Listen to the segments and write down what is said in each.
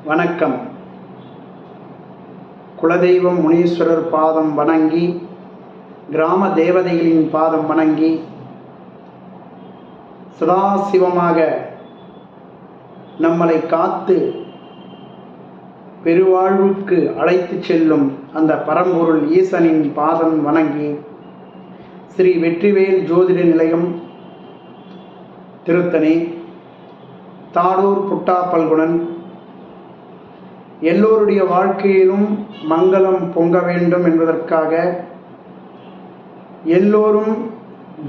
வணக்கம். குலதெய்வம் முனீஸ்வரர் பாதம் வணங்கி, கிராம தேவதைகளின் பாதம் வணங்கி, சதாசிவமாக நம்மளை காத்து பெருவாழ்வுக்கு அழைத்து செல்லும் அந்த பரம்பொருள் ஈசனின் பாதம் வணங்கி, ஸ்ரீ வெற்றிவேல் ஜோதிட நிலையம், திருத்தணி, தாடூர் புட்டா பல்குணன், எல்லோருடைய வாழ்க்கையிலும் மங்களம் பொங்க வேண்டும் என்பதற்காக எல்லோரும்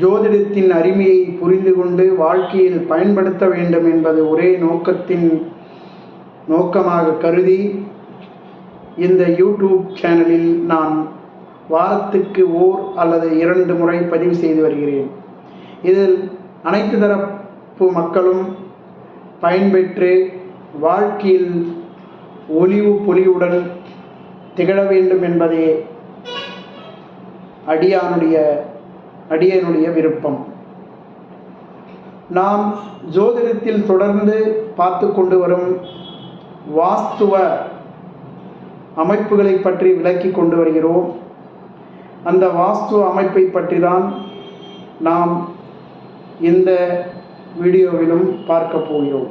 ஜோதிடத்தின் அருமையை புரிந்து கொண்டு வாழ்க்கையில் பயன்படுத்த வேண்டும் என்பது ஒரே நோக்கமாக கருதி இந்த யூடியூப் சேனலில் நான் வாரத்துக்கு ஓர் அல்லது 2 முறை பதிவு செய்து வருகிறேன். இதில் அனைத்து தரப்பு மக்களும் பயன்பெற்று வாழ்க்கையில் ஒளிவு பொலிவுடன் திகழ வேண்டும் என்பதே அடியனுடைய விருப்பம். நாம் ஜோதிடத்தில் தொடர்ந்து பார்த்து கொண்டு வரும் வாஸ்துவ அமைப்புகளை பற்றி விளக்கி கொண்டு வருகிறோம். அந்த வாஸ்துவ அமைப்பை பற்றி தான் நாம் இந்த வீடியோவிலும் பார்க்க போகிறோம்.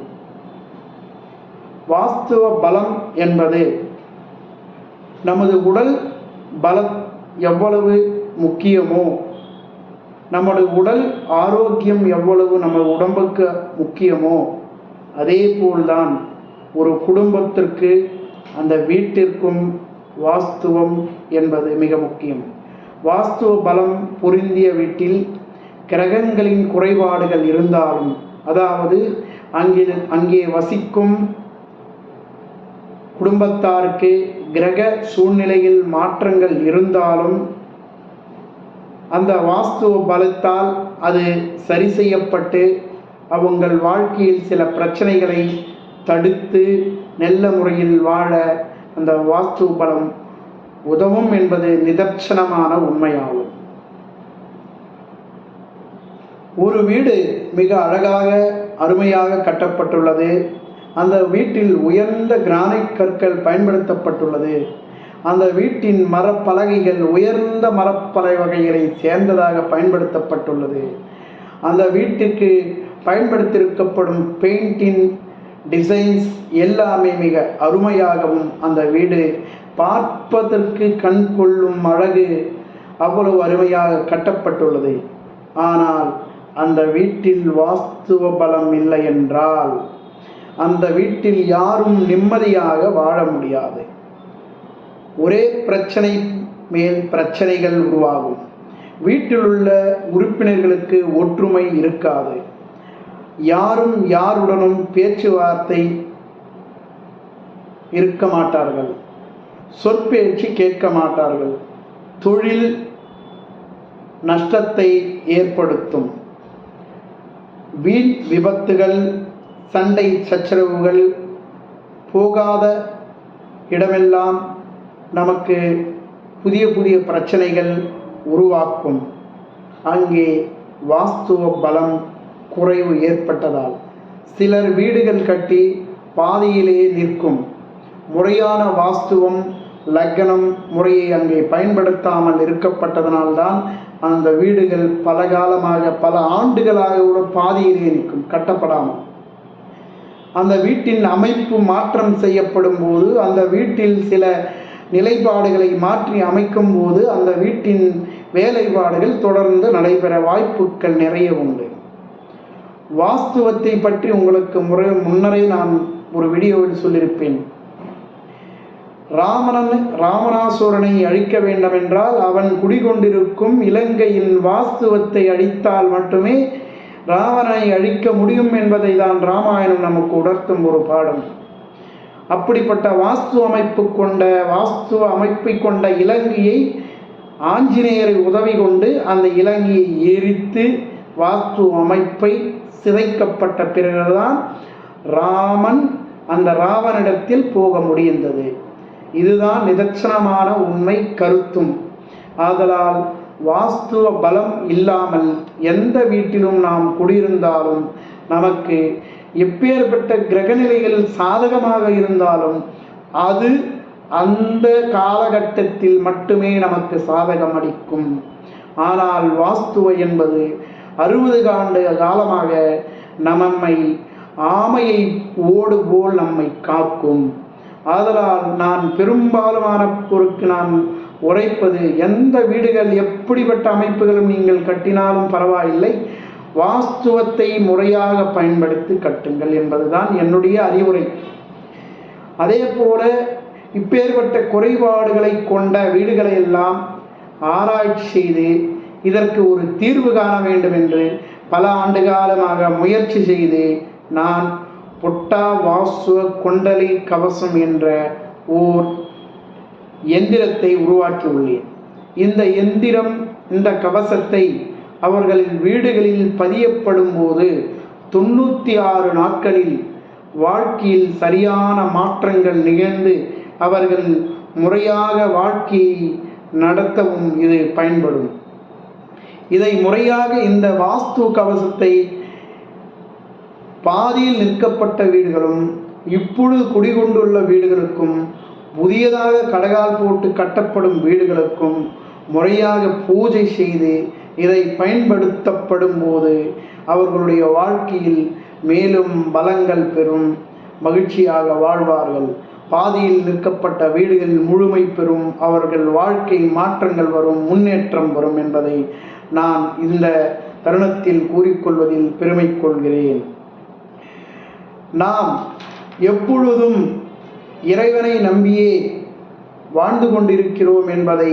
வாஸ்துவ பலம் என்பது நமது உடல் பலம் எவ்வளவு முக்கியமோ, நமது உடல் ஆரோக்கியம் எவ்வளவு நம்ம உடம்புக்கு முக்கியமோ, அதே போல்தான் ஒரு குடும்பத்திற்கு, அந்த வீட்டிற்கும் வாஸ்துவம் என்பது மிக முக்கியம். வாஸ்துவ பலம் பொருந்திய வீட்டில் கிரகங்களின் குறைபாடுகள் இருந்தாலும், அதாவது அங்கே வசிக்கும் குடும்பத்தாருக்கு கிரக சூழ்நிலையில் மாற்றங்கள் இருந்தாலும் அந்த வாஸ்துவ பலத்தால் அது சரி செய்யப்பட்டு அவங்கள் வாழ்க்கையில் சில பிரச்சனைகளை தடுத்து நல்ல முறையில் வாழ அந்த வாஸ்து பலம் உதவும் என்பது நிதர்சனமான உண்மையாகும். ஒரு வீடு மிக அழகாக அருமையாக கட்டப்பட்டுள்ளது. அந்த வீட்டில் உயர்ந்த கிரானைட் கற்கள் பயன்படுத்தப்பட்டுள்ளது. அந்த வீட்டின் மரப்பலகைகள் உயர்ந்த மரப்பலகை வகைகளை சேர்ந்ததாக பயன்படுத்தப்பட்டுள்ளது. அந்த வீட்டுக்கு பயன்படுத்தியிருக்கப்படும் பெயிண்டின் டிசைன்ஸ் எல்லாமே மிக அருமையாகவும், அந்த வீடு பார்ப்பதற்கு கண் கொள்ளும் அழகு அவ்வளவு அருமையாக கட்டப்பட்டுள்ளது. ஆனால் அந்த வீட்டில் வாஸ்துவ பலம் இல்லை என்றால் அந்த வீட்டில் யாரும் நிம்மதியாக வாழ முடியாது. ஒரே பிரச்சனை மேல் பிரச்சனைகள் உருவாகும். வீட்டில் உள்ள உறுப்பினர்களுக்கு ஒற்றுமை இருக்காது. யாரும் யாருடனும் பேச்சுவார்த்தை இருக்க மாட்டார்கள். சொற்பேச்சு கேட்க மாட்டார்கள். தொழில் நஷ்டத்தை ஏற்படுத்தும். வீண் விபத்துகள், சண்டை சச்சரவுகள், போகாத இடமெல்லாம் நமக்கு புதிய புதிய பிரச்சனைகள் உருவாக்கும். அங்கே வாஸ்துவ பலம் குறைவு ஏற்பட்டதால் சிலர் வீடுகள் கட்டி பாதியிலே நிற்கும். முறையான வாஸ்துவம் லக்னம் முறையை அங்கே பயன்படுத்தாமல் இருக்கப்பட்டதனால்தான் அந்த வீடுகள் பல காலமாக, பல ஆண்டுகளாக கூட பாதியிலே நிற்கும், கட்டப்படாமல். அந்த வீட்டின் அமைப்பு மாற்றம் செய்யப்படும் போது, அந்த வீட்டில் சில நிலைப்பாடுகளை மாற்றி அமைக்கும் போது அந்த வீட்டின் வேலைப்பாடுகள் தொடர்ந்து நடைபெற வாய்ப்புகள் நிறைய உண்டு. வாஸ்துவத்தை பற்றி உங்களுக்கு முன்னரே நான் ஒரு வீடியோவில் சொல்லியிருப்பேன். ராமநாசுரனை அழிக்க வேண்டும் என்றால் அவன் குடிகொண்டிருக்கும் இலங்கையின் வாஸ்துவத்தை அழித்தால் மட்டுமே ராவணனை அழிக்க முடியும் என்பதை தான் ராமாயணம் நமக்கு உணர்த்தும் ஒரு பாடம். அப்படிப்பட்ட வாஸ்துவ அமைப்பை கொண்ட இலங்கையை ஆஞ்சநேயரை உதவி கொண்டு அந்த இலங்கையை எரித்து வாஸ்து அமைப்பை சிதைக்கப்பட்ட பிறகுதான் ராமன் அந்த ராவனிடத்தில் போக முடிந்தது. இதுதான் நிதர்சனமான உண்மை கருத்தும். ஆதலால் வாஸ்துவ பலம் இல்லாமல் எந்த வீட்டிலும் நாம் குடியிருந்தாலும் நமக்கு எப்பேற்பட்ட கிரகநிலைகள் சாதகமாக இருந்தாலும் அது அந்த காலகட்டத்தில் மட்டுமே நமக்கு சாதகம் அளிக்கும். ஆனால் வாஸ்துவ என்பது 60 ஆண்டு காலமாக நம்மை ஆமையை ஓடு போல் நம்மை காக்கும். ஆதலால் நான் பெரும்பாலுமான பொருக்கு நான் உரைப்பது, எந்த வீடுகள் எப்படிப்பட்ட அமைப்புகளும் நீங்கள் கட்டினாலும் பரவாயில்லை, வாஸ்துவத்தை முறையாக பயன்படுத்தி கட்டுங்கள் என்பதுதான் என்னுடைய அறிவுரை. அதே போல இப்பேற்பட்ட குறைபாடுகளை கொண்ட வீடுகளை எல்லாம் ஆராய்ச்சி செய்து இதற்கு ஒரு தீர்வு காண வேண்டும் என்று பல ஆண்டு காலமாக முயற்சி செய்து நான் பொட்டா வாஸ்துவ கொண்டலி கவசம் என்ற ஓர் எந்திரத்தை உருவாக்கியுள்ளேன். இந்த எந்திரம், இந்த கவசத்தை அவர்களின் வீடுகளில் பதியப்படும் போது 96 நாட்களில் வாழ்க்கையில் சரியான மாற்றங்கள் நிகழ்ந்து அவர்கள் முறையாக வாழ்க்கையை நடத்தவும் இது பயன்படும். இதை முறையாக இந்த வாஸ்து கவசத்தை பாதியில் நிற்கப்பட்ட வீடுகளும் இப்பொழுது குடிகொண்டுள்ள வீடுகளுக்கும் புதியதாக கடகால் போட்டு கட்டப்படும் வீடுகளுக்கும் முறையாக பூஜை செய்து இதை பயன்படுத்தப்படும் போது அவர்களுடைய வாழ்க்கையில் மேலும் பலங்கள் பெறும், மகிழ்ச்சியாக வாழ்வார்கள். பாதியில் நிற்கப்பட்ட வீடுகளில் முழுமை பெறும், அவர்கள் வாழ்க்கை மாற்றங்கள் வரும், முன்னேற்றம் வரும் என்பதை நான் இந்த தருணத்தில் கூறிக்கொள்வதில் பெருமை கொள்கிறேன். நாம் எப்பொழுதும் இறைவனை நம்பியே வாழ்ந்து கொண்டிருக்கிறோம் என்பதை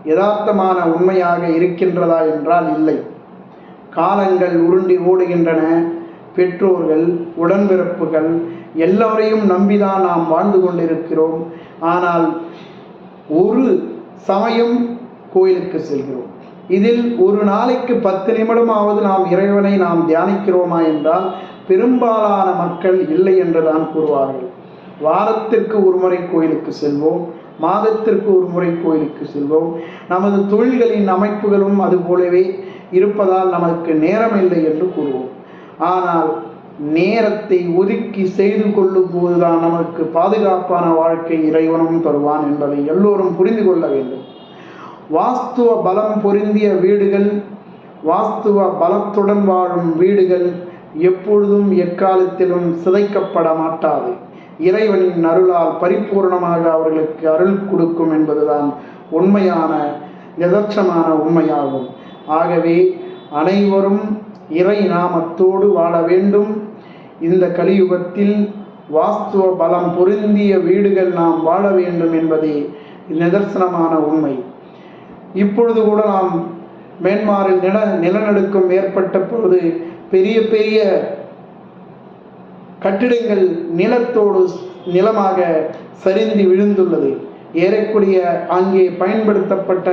யதார்த்தமான உண்மையாக இருக்கின்றதா என்றால் இல்லை. காலங்கள் உருண்டி ஓடுகின்றன. பெற்றோர்கள், உடன்பிறப்புகள் எல்லோரையும் நம்பிதான் நாம் வாழ்ந்து கொண்டிருக்கிறோம். ஆனால் ஒரு சமயம் கோயிலுக்கு செல்கிறோம். இதில் ஒரு நாளைக்கு 10 நிமிடமாவது நாம் இறைவனை நாம் தியானிக்கிறோமா என்றால் பெரும்பாலான மக்கள் இல்லை என்றுதான் கூறுவார்கள். வாரத்திற்கு ஒரு முறை கோயிலுக்கு செல்வோம், மாதத்திற்கு ஒரு முறை கோயிலுக்கு செல்வோம். நமது தொழில்களின் அமைப்புகளும் அதுபோலவே இருப்பதால் நமக்கு நேரம் இல்லை என்று கூறுவோம். ஆனால் நேரத்தை ஒதுக்கி செய்து கொள்ளும் போதுதான் நமக்கு பாதுகாப்பான வாழ்க்கை இறைவனும் தருவான் என்பதை எல்லோரும் புரிந்து கொள்ள வேண்டும். வாஸ்துவ பலம் பொருந்திய வீடுகள், வாஸ்துவ பலத்துடன் வாழும் வீடுகள் எப்பொழுதும் எக்காலத்திலும் சிதைக்கப்பட மாட்டாது. இறைவனின் அருளால் பரிபூர்ணமாக அவர்களுக்கு அருள் கொடுக்கும் என்பதுதான் உண்மையான யதார்த்தமான உண்மையாகும். ஆகவே அனைவரும் இறை நாமத்தோடு வாழ வேண்டும். இந்த கலியுகத்தில் வாஸ்துவ பலம் பொருந்திய வீடுகள் நாம் வாழ வேண்டும் என்பதே நிதர்சனமான உண்மை. இப்பொழுது கூட நாம் மேன்மாரில் நிலநடுக்கம் ஏற்பட்ட பொழுது பெரிய பெரிய கட்டிடங்கள் நிலத்தோடு நிலமாக சரிந்து விழுந்துள்ளது. ஏறக்குறைய அங்கே பயன்படுத்தப்பட்ட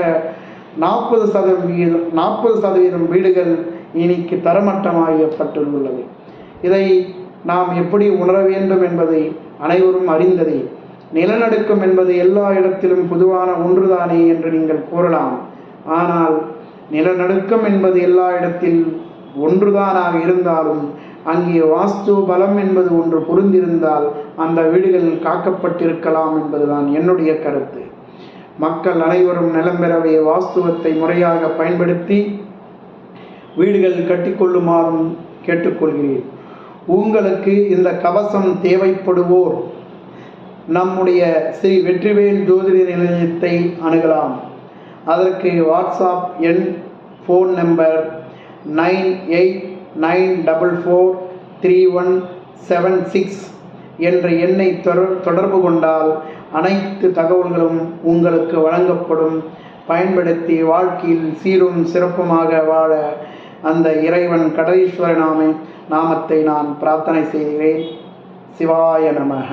40% வீடுகள் இன்னைக்கு தரமட்டமாகப்பட்டுள்ளது. இதை நாம் எப்படி உணர வேண்டும் என்பதை அனைவரும் அறிந்ததே. நிலநடுக்கம் என்பது எல்லா இடத்திலும் பொதுவான ஒன்றுதானே என்று நீங்கள் கூறலாம். ஆனால் நிலநடுக்கம் என்பது எல்லா இடத்தில் ஒன்றுதானாக இருந்தாலும் அங்கே வாஸ்து பலம் என்பது ஒன்று பொருந்திருந்தால் அந்த வீடுகள் காக்கப்பட்டிருக்கலாம் என்பதுதான் என்னுடைய கருத்து. மக்கள் அனைவரும் நலம் பெறவே வாஸ்துவத்தை முறையாக பயன்படுத்தி வீடுகள் கட்டிக்கொள்ளுமாறும் கேட்டுக்கொள்கிறேன். உங்களுக்கு இந்த கவசம் தேவைப்படுவோர் நம்முடைய ஸ்ரீ வெற்றிவேல் ஜோதிட நிலையத்தை அணுகலாம். அதற்கு வாட்ஸ்அப் எண், ஃபோன் நம்பர் 9894431776 என்ற எண்ணை தொடர்பு கொண்டால் அனைத்து தகவல்களும் உங்களுக்கு வழங்கப்படும். பயன்படுத்தி வாழ்க்கையில் சீரும் சிறப்புமாக வாழ அந்த இறைவன் கடலீஸ்வர நாமத்தை நான் பிரார்த்தனை செய்கிறேன். சிவாய நமக.